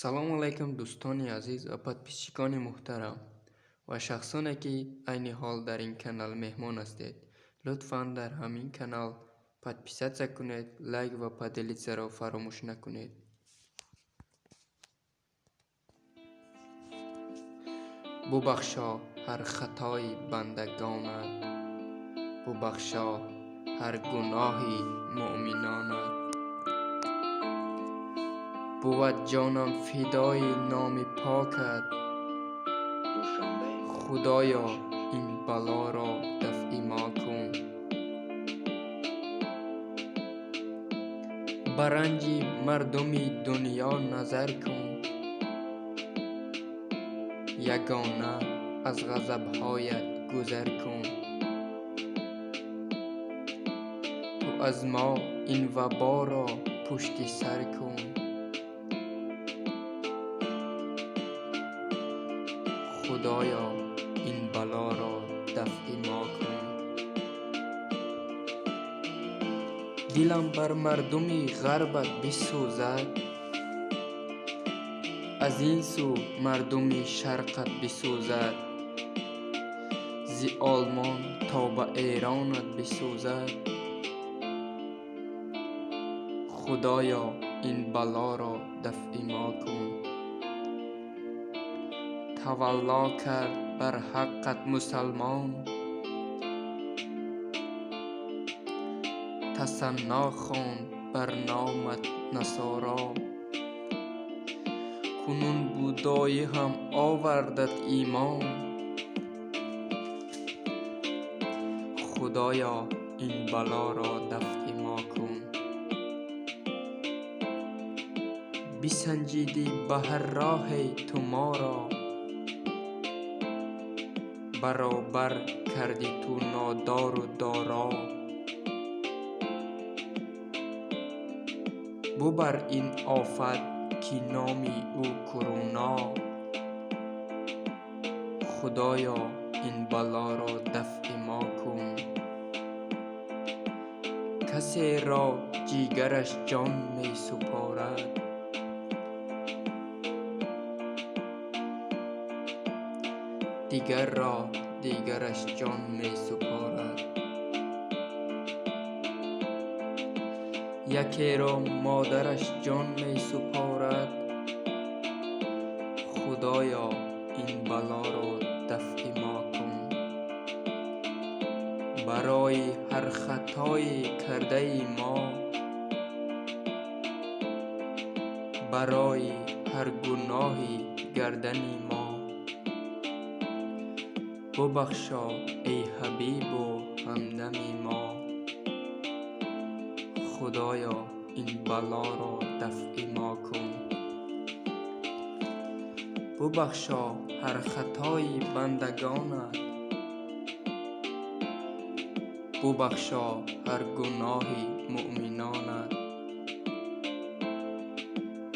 салому алайкум дӯстони азиз ва подписчикони муҳтарам ва шахсоне ки айни ҳол дар ин канал меҳмон ҳастед. Лутфан дар ҳамин канал подписатсия кунед, лайк ва поделитсияро фаромӯш накунед. бубахшо ҳар хатои бандагонат, бубахшо ҳар гуноҳи муъминонат. بود جانم فدای نام پاکت، خدایا این بلا را دفع ما کن. برنج مردم دنیا نظر کن، یگانه از غضب‌هایت گذر کن. تو از ما این وبا را پشت سر کن، خدایا این بلا را دفع ما کن. دلم بر مردمی غربت بسوزد، از این سو مردمی شرقت بسوزد. ز آلمان تا به ایرانت بسوزد، خدایا این بلا را دفع ما کن. تولا کرد بر حقت مسلمان، تثنا خواند بر نامت نصارا. کنون بودایی هم آوردت ایمان، خدایا این بلا را دفع ما کن. بسنجیدی به هر راه تو ما را، برابر کردی تو نادار و دارا. ببر این آفت که نامی او کرونا، خدایا این بلا را دفع ما کن. کسی را جیگرش جان می سپارد، دیگر را دیگرش جان می سپارد. یکی را مادرش جان می سپارد، خدایا این بلا را دفع ما کن. برای هر خطای کرده ما، برای هر گناهی گردنی ما، ببخشا ای حبیب و همدم ما. خدایا این بلا را دفع ما کن. ببخشا هر خطای بندگانت، ببخشا هر گناه مؤمنانت.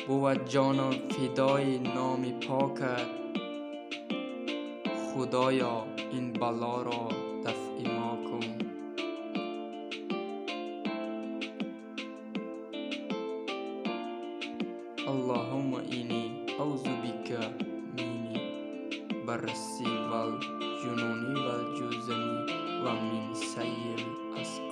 بود جانم فدای نام پاکت، خدایا این بلا را دفع ما کن. اللهم اینی اعوذ بک من برص والجنون والجذام و من سیء الاسقام.